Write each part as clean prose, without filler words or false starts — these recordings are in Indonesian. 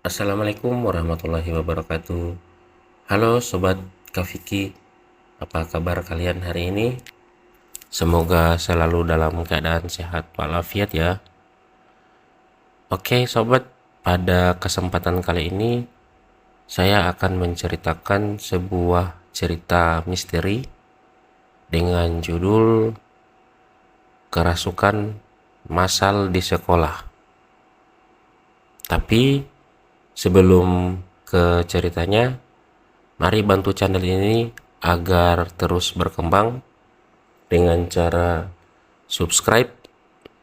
Assalamualaikum warahmatullahi wabarakatuh. Halo Sobat Kafiki, apa kabar kalian hari ini? Semoga selalu dalam keadaan sehat walafiat ya. Oke Sobat, pada kesempatan kali ini saya akan menceritakan sebuah cerita misteri dengan judul Kerasukan Masal di Sekolah. Tapi sebelum ke ceritanya, mari bantu channel ini agar terus berkembang dengan cara subscribe,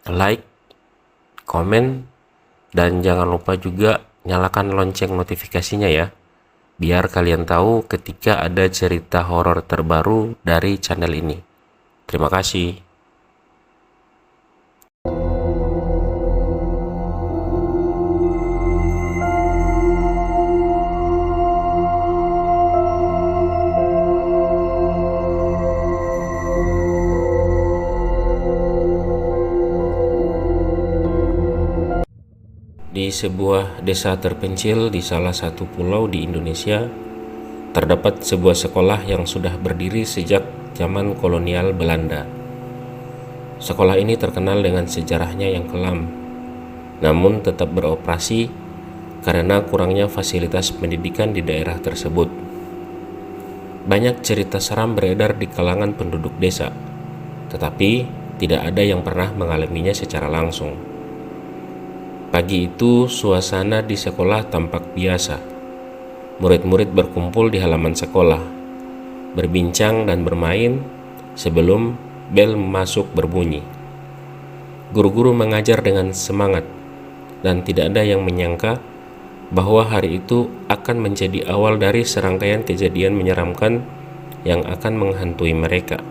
like, komen, dan jangan lupa juga nyalakan lonceng notifikasinya ya, biar kalian tahu ketika ada cerita horor terbaru dari channel ini. Terima kasih. Di sebuah desa terpencil di salah satu pulau di Indonesia, terdapat sebuah sekolah yang sudah berdiri sejak zaman kolonial Belanda. Sekolah ini terkenal dengan sejarahnya yang kelam, namun tetap beroperasi karena kurangnya fasilitas pendidikan di daerah tersebut. Banyak cerita seram beredar di kalangan penduduk desa, tetapi tidak ada yang pernah mengalaminya secara langsung. Pagi itu, suasana di sekolah tampak biasa. Murid-murid berkumpul di halaman sekolah, berbincang dan bermain sebelum bel masuk berbunyi. Guru-guru mengajar dengan semangat, dan tidak ada yang menyangka bahwa hari itu akan menjadi awal dari serangkaian kejadian menyeramkan yang akan menghantui mereka.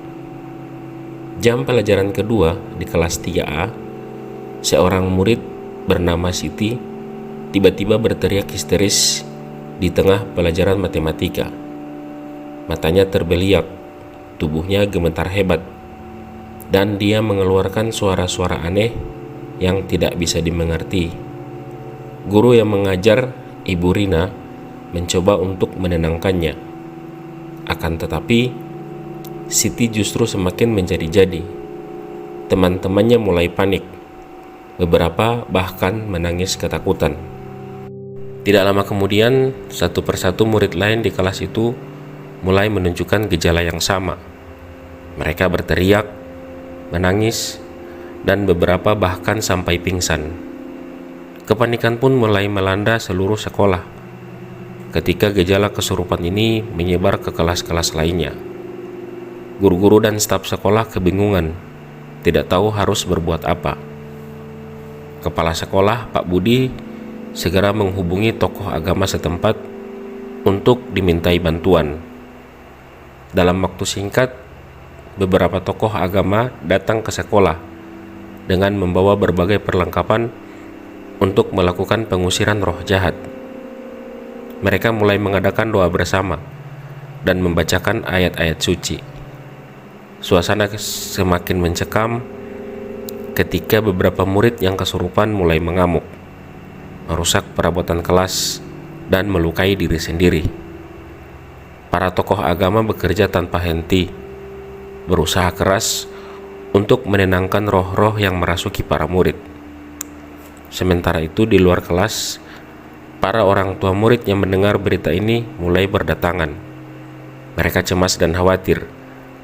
Jam pelajaran kedua di kelas 3A, seorang murid bernama Siti tiba-tiba berteriak histeris di tengah pelajaran matematika. Matanya terbeliak, tubuhnya gemetar hebat, dan dia mengeluarkan suara-suara aneh yang tidak bisa dimengerti. Guru yang mengajar, Ibu Rina, mencoba untuk menenangkannya. Akan tetapi, Siti justru semakin menjadi-jadi. Teman-temannya mulai panik. Beberapa bahkan menangis ketakutan. Tidak lama kemudian, satu persatu murid lain di kelas itu mulai menunjukkan gejala yang sama. Mereka berteriak, menangis, dan beberapa bahkan sampai pingsan. Kepanikan pun mulai melanda seluruh sekolah ketika gejala kesurupan ini menyebar ke kelas-kelas lainnya. Guru-guru dan staf sekolah kebingungan, tidak tahu harus berbuat apa. Kepala sekolah, Pak Budi, segera menghubungi tokoh agama setempat untuk dimintai bantuan. Dalam waktu singkat, beberapa tokoh agama datang ke sekolah dengan membawa berbagai perlengkapan untuk melakukan pengusiran roh jahat. Mereka mulai mengadakan doa bersama dan membacakan ayat-ayat suci. Suasana semakin mencekam ketika beberapa murid yang kesurupan mulai mengamuk, merusak perabotan kelas, dan melukai diri sendiri. Para tokoh agama bekerja tanpa henti, berusaha keras untuk menenangkan roh-roh yang merasuki para murid. Sementara itu di luar kelas, para orang tua murid yang mendengar berita ini mulai berdatangan. Mereka cemas dan khawatir,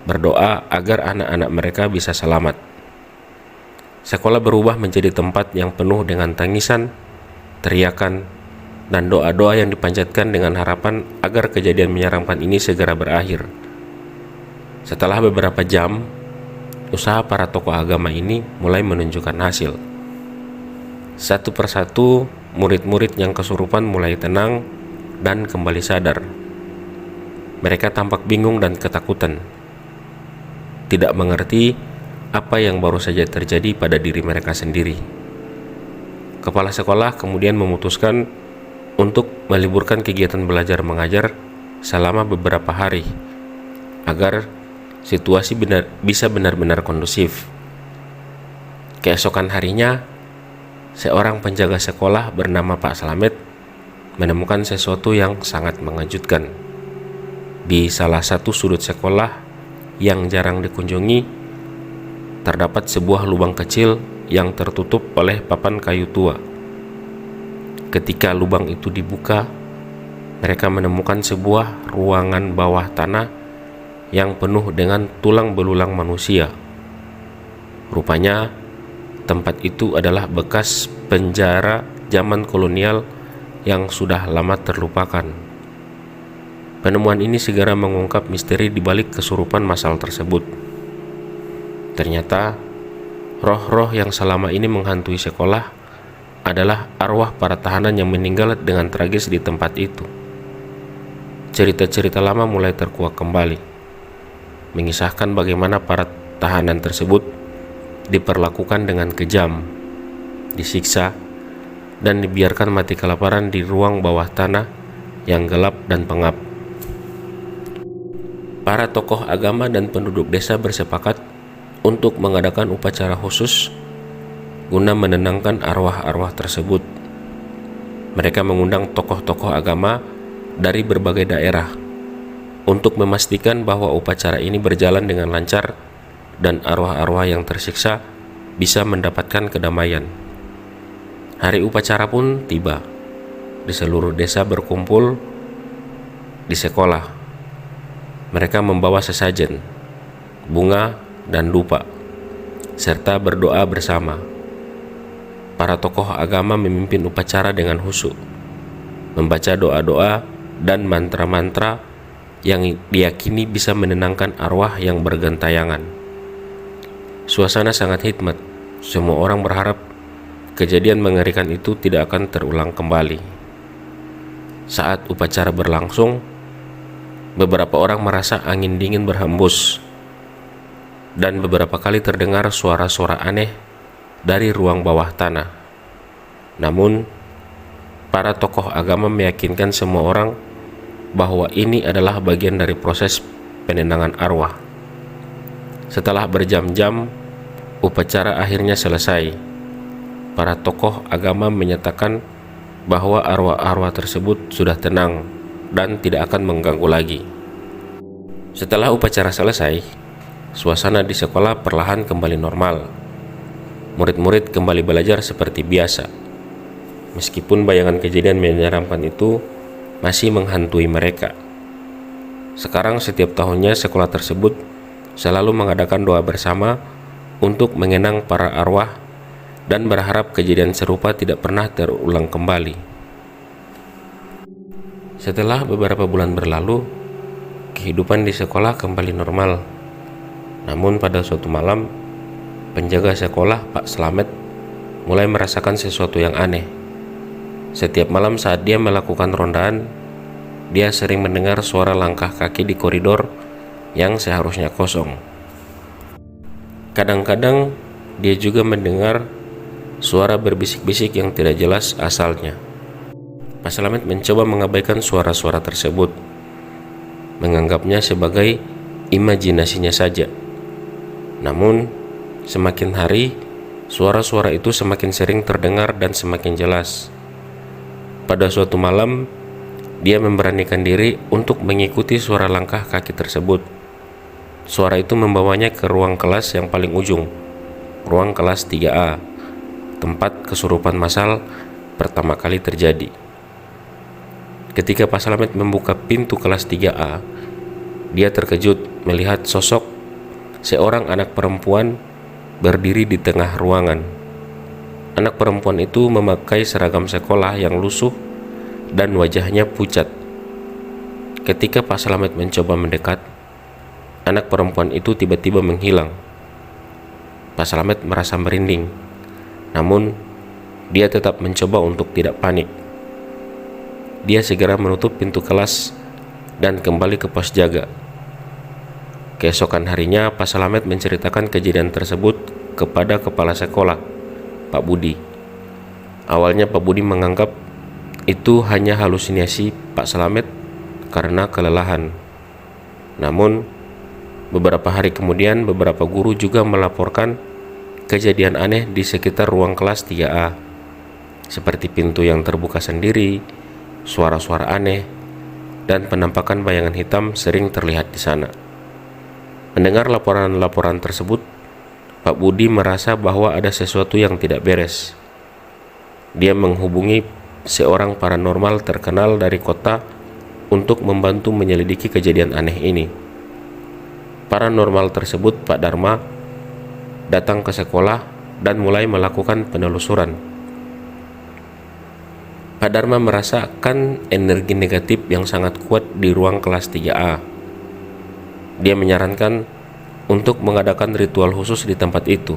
berdoa agar anak-anak mereka bisa selamat. Sekolah berubah menjadi tempat yang penuh dengan tangisan, teriakan, dan doa-doa yang dipanjatkan dengan harapan agar kejadian menyeramkan ini segera berakhir. Setelah beberapa jam, usaha para tokoh agama ini mulai menunjukkan hasil. Satu persatu, murid-murid yang kesurupan mulai tenang dan kembali sadar. Mereka tampak bingung dan ketakutan, tidak mengerti apa yang baru saja terjadi pada diri mereka sendiri. Kepala sekolah kemudian memutuskan untuk meliburkan kegiatan belajar mengajar selama beberapa hari agar situasi bisa benar-benar kondusif. Keesokan harinya, seorang penjaga sekolah bernama Pak Slamet menemukan sesuatu yang sangat mengejutkan. Di salah satu sudut sekolah yang jarang dikunjungi, terdapat sebuah lubang kecil yang tertutup oleh papan kayu tua. Ketika lubang itu dibuka, mereka menemukan sebuah ruangan bawah tanah yang penuh dengan tulang belulang manusia. Rupanya, tempat itu adalah bekas penjara zaman kolonial yang sudah lama terlupakan. Penemuan ini segera mengungkap misteri di balik kesurupan massal tersebut. Ternyata, roh-roh yang selama ini menghantui sekolah adalah arwah para tahanan yang meninggal dengan tragis di tempat itu. Cerita-cerita lama mulai terkuak kembali, mengisahkan bagaimana para tahanan tersebut diperlakukan dengan kejam, disiksa, dan dibiarkan mati kelaparan di ruang bawah tanah yang gelap dan pengap. Para tokoh agama dan penduduk desa bersepakat untuk mengadakan upacara khusus guna menenangkan arwah-arwah tersebut. Mereka mengundang tokoh-tokoh agama dari berbagai daerah untuk memastikan bahwa upacara ini berjalan dengan lancar dan arwah-arwah yang tersiksa bisa mendapatkan kedamaian. Hari upacara pun tiba. Di seluruh desa berkumpul di sekolah. Mereka membawa sesajen, bunga, dan dupa, serta berdoa bersama. Para tokoh agama memimpin upacara dengan khusyuk, membaca doa-doa dan mantra-mantra yang diyakini bisa menenangkan arwah yang bergentayangan. Suasana sangat hikmat. Semua orang berharap kejadian mengerikan itu tidak akan terulang kembali. Saat upacara berlangsung, beberapa orang merasa angin dingin berhembus, dan beberapa kali terdengar suara-suara aneh dari ruang bawah tanah. Namun, para tokoh agama meyakinkan semua orang bahwa ini adalah bagian dari proses penenangan arwah. Setelah berjam-jam, upacara akhirnya selesai. Para tokoh agama menyatakan bahwa arwah-arwah tersebut sudah tenang dan tidak akan mengganggu lagi. Setelah upacara selesai, suasana di sekolah perlahan kembali normal. Murid-murid kembali belajar seperti biasa, meskipun bayangan kejadian menyeramkan itu masih menghantui mereka. Sekarang setiap tahunnya sekolah tersebut selalu mengadakan doa bersama untuk mengenang para arwah dan berharap kejadian serupa tidak pernah terulang kembali. Setelah beberapa bulan berlalu, kehidupan di sekolah kembali normal. Namun pada suatu malam, penjaga sekolah, Pak Slamet, mulai merasakan sesuatu yang aneh. Setiap malam saat dia melakukan rondaan, dia sering mendengar suara langkah kaki di koridor yang seharusnya kosong. Kadang-kadang dia juga mendengar suara berbisik-bisik yang tidak jelas asalnya. Pak Slamet mencoba mengabaikan suara-suara tersebut, menganggapnya sebagai imajinasinya saja. Namun, semakin hari, suara-suara itu semakin sering terdengar dan semakin jelas. Pada suatu malam, dia memberanikan diri untuk mengikuti suara langkah kaki tersebut. Suara itu membawanya ke ruang kelas yang paling ujung, ruang kelas 3A, tempat kesurupan massal pertama kali terjadi. Ketika Pak Slamet membuka pintu kelas 3A, dia terkejut melihat sosok seorang anak perempuan berdiri di tengah ruangan. Anak perempuan itu memakai seragam sekolah yang lusuh dan wajahnya pucat. Ketika Pak Slamet mencoba mendekat, anak perempuan itu tiba-tiba menghilang. Pak Slamet merasa merinding, namun dia tetap mencoba untuk tidak panik. Dia segera menutup pintu kelas dan kembali ke pos jaga. Keesokan harinya, Pak Slamet menceritakan kejadian tersebut kepada kepala sekolah, Pak Budi. Awalnya Pak Budi menganggap itu hanya halusinasi Pak Slamet karena kelelahan. Namun, beberapa hari kemudian beberapa guru juga melaporkan kejadian aneh di sekitar ruang kelas 3A, seperti pintu yang terbuka sendiri, suara-suara aneh, dan penampakan bayangan hitam sering terlihat di sana. Mendengar laporan-laporan tersebut, Pak Budi merasa bahwa ada sesuatu yang tidak beres. Dia menghubungi seorang paranormal terkenal dari kota untuk membantu menyelidiki kejadian aneh ini. Paranormal tersebut, Pak Dharma, datang ke sekolah dan mulai melakukan penelusuran. Pak Dharma merasakan energi negatif yang sangat kuat di ruang kelas 3A. Dia menyarankan untuk mengadakan ritual khusus di tempat itu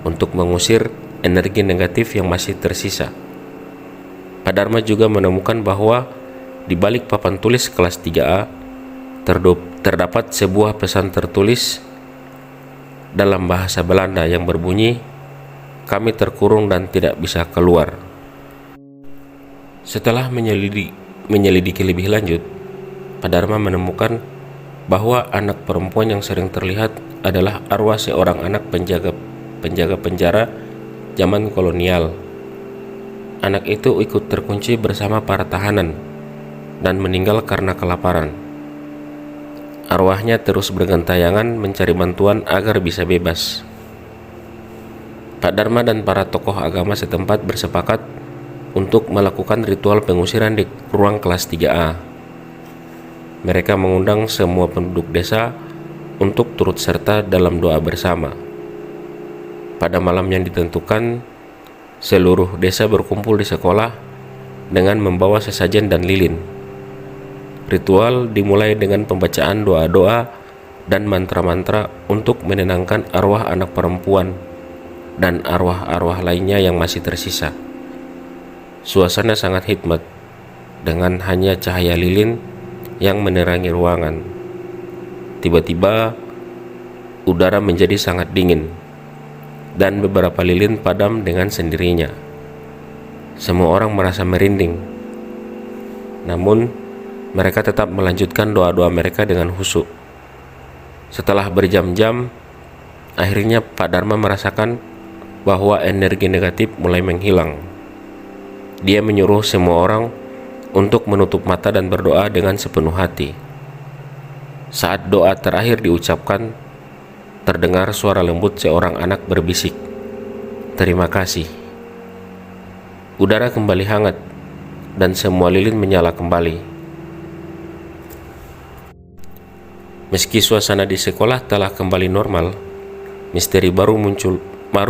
untuk mengusir energi negatif yang masih tersisa. Pak Dharma juga menemukan bahwa di balik papan tulis kelas 3A terdapat sebuah pesan tertulis dalam bahasa Belanda yang berbunyi, "Kami terkurung dan tidak bisa keluar." Setelah menyelidiki lebih lanjut, Pak Dharma menemukan bahwa anak perempuan yang sering terlihat adalah arwah seorang anak penjaga penjara zaman kolonial. Anak itu ikut terkunci bersama para tahanan dan meninggal karena kelaparan. Arwahnya terus bergentayangan mencari bantuan agar bisa bebas. Pak Dharma dan para tokoh agama setempat bersepakat untuk melakukan ritual pengusiran di ruang kelas 3A. Mereka mengundang semua penduduk desa untuk turut serta dalam doa bersama. Pada malam yang ditentukan, seluruh desa berkumpul di sekolah dengan membawa sesajen dan lilin. Ritual dimulai dengan pembacaan doa-doa dan mantra-mantra untuk menenangkan arwah anak perempuan dan arwah-arwah lainnya yang masih tersisa. Suasana sangat hikmat dengan hanya cahaya lilin yang menerangi ruangan. Tiba-tiba udara menjadi sangat dingin dan beberapa lilin padam dengan sendirinya. Semua orang merasa merinding. Namun mereka tetap melanjutkan doa-doa mereka dengan khusyuk. Setelah berjam-jam, akhirnya Pak Dharma merasakan bahwa energi negatif mulai menghilang. Dia menyuruh semua orang untuk menutup mata dan berdoa dengan sepenuh hati. Saat doa terakhir diucapkan, terdengar suara lembut seorang anak berbisik, "Terima kasih." Udara kembali hangat dan semua lilin menyala kembali. Meski suasana di sekolah telah kembali normal, misteri baru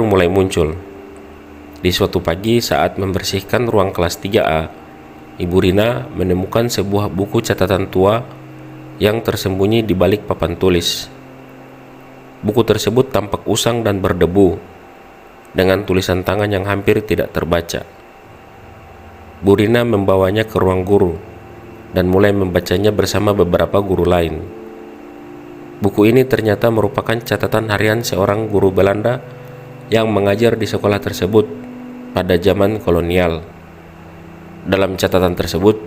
mulai muncul. Di suatu pagi saat membersihkan ruang kelas 3A, Ibu Rina menemukan sebuah buku catatan tua yang tersembunyi di balik papan tulis. Buku tersebut tampak usang dan berdebu, dengan tulisan tangan yang hampir tidak terbaca. Bu Rina membawanya ke ruang guru dan mulai membacanya bersama beberapa guru lain. Buku ini ternyata merupakan catatan harian seorang guru Belanda yang mengajar di sekolah tersebut pada zaman kolonial. Dalam catatan tersebut,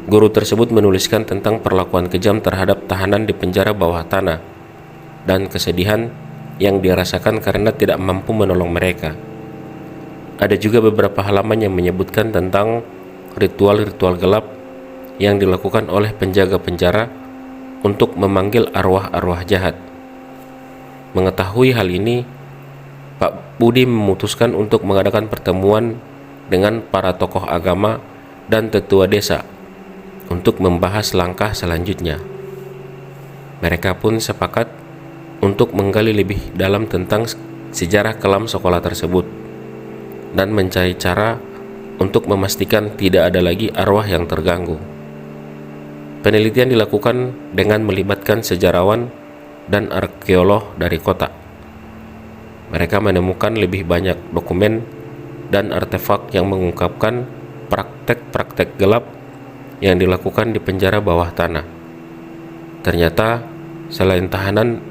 guru tersebut menuliskan tentang perlakuan kejam terhadap tahanan di penjara bawah tanah dan kesedihan yang dirasakan karena tidak mampu menolong mereka. Ada juga beberapa halaman yang menyebutkan tentang ritual-ritual gelap yang dilakukan oleh penjaga penjara untuk memanggil arwah-arwah jahat. Mengetahui hal ini, Pak Budi memutuskan untuk mengadakan pertemuan dengan para tokoh agama dan tetua desa untuk membahas langkah selanjutnya. Mereka pun sepakat untuk menggali lebih dalam tentang sejarah kelam sekolah tersebut dan mencari cara untuk memastikan tidak ada lagi arwah yang terganggu. Penelitian dilakukan dengan melibatkan sejarawan dan arkeolog dari kota. Mereka menemukan lebih banyak dokumen dan artefak yang mengungkapkan praktek-praktek gelap yang dilakukan di penjara bawah tanah. Ternyata, selain tahanan,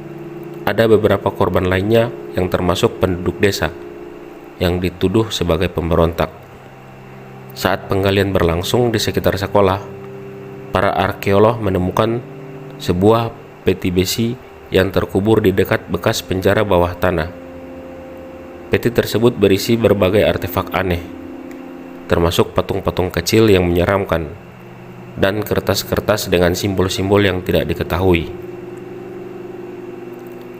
ada beberapa korban lainnya yang termasuk penduduk desa yang dituduh sebagai pemberontak. Saat penggalian berlangsung di sekitar sekolah, para arkeolog menemukan sebuah peti besi yang terkubur di dekat bekas penjara bawah tanah. Peti tersebut berisi berbagai artefak aneh. termasuk patung-patung kecil yang menyeramkan dan kertas-kertas dengan simbol-simbol yang tidak diketahui.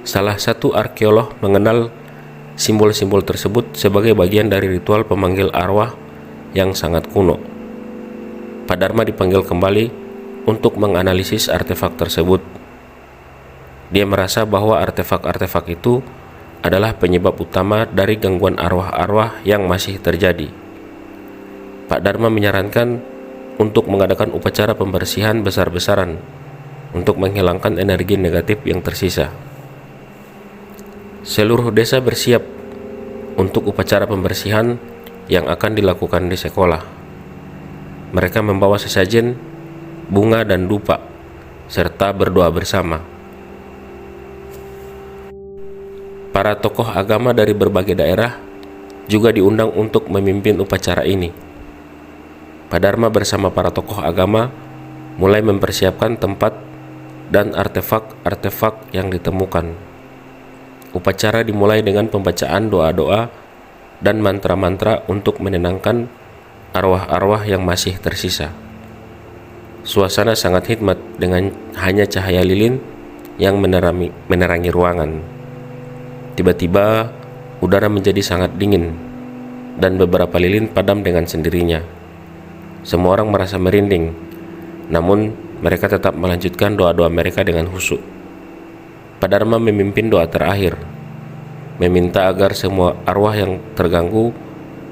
Salah satu arkeolog mengenal simbol-simbol tersebut sebagai bagian dari ritual pemanggil arwah yang sangat kuno. Pak Dharma dipanggil kembali untuk menganalisis artefak tersebut. Dia merasa bahwa artefak-artefak itu adalah penyebab utama dari gangguan arwah-arwah yang masih terjadi. Pak Dharma menyarankan untuk mengadakan upacara pembersihan besar-besaran untuk menghilangkan energi negatif yang tersisa. Seluruh desa bersiap untuk upacara pembersihan yang akan dilakukan di sekolah. Mereka membawa sesajen, bunga dan dupa, serta berdoa bersama. Para tokoh agama dari berbagai daerah juga diundang untuk memimpin upacara ini. Pak Dharma bersama para tokoh agama mulai mempersiapkan tempat dan artefak-artefak yang ditemukan. Upacara dimulai dengan pembacaan doa-doa dan mantra-mantra untuk menenangkan arwah-arwah yang masih tersisa. Suasana sangat hikmat dengan hanya cahaya lilin yang menerangi ruangan. Tiba-tiba udara menjadi sangat dingin dan beberapa lilin padam dengan sendirinya. Semua orang merasa merinding, namun mereka tetap melanjutkan doa-doa mereka dengan khusyuk. Pak Dharma memimpin doa terakhir, meminta agar semua arwah yang terganggu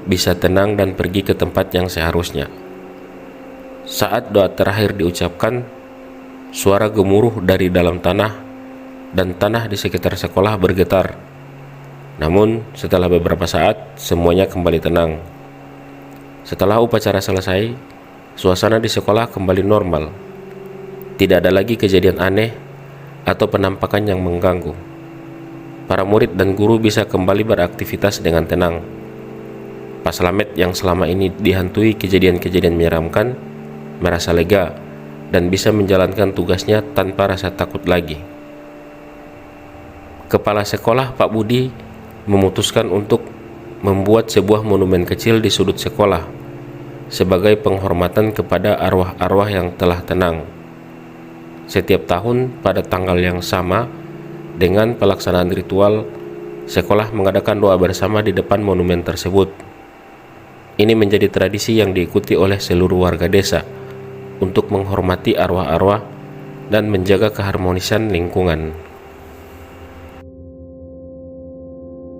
bisa tenang dan pergi ke tempat yang seharusnya. Saat doa terakhir diucapkan, suara gemuruh dari dalam tanah dan tanah di sekitar sekolah bergetar. Namun setelah beberapa saat, semuanya kembali tenang. Setelah upacara selesai, suasana di sekolah kembali normal. Tidak ada lagi kejadian aneh atau penampakan yang mengganggu. Para murid dan guru bisa kembali beraktivitas dengan tenang. Pak Slamet yang selama ini dihantui kejadian-kejadian menyeramkan merasa lega dan bisa menjalankan tugasnya tanpa rasa takut lagi. Kepala sekolah Pak Budi memutuskan untuk membuat sebuah monumen kecil di sudut sekolah sebagai penghormatan kepada arwah-arwah yang telah tenang. Setiap tahun pada tanggal yang sama dengan pelaksanaan ritual, sekolah mengadakan doa bersama di depan monumen tersebut. Ini menjadi tradisi yang diikuti oleh seluruh warga desa untuk menghormati arwah-arwah dan menjaga keharmonisan lingkungan.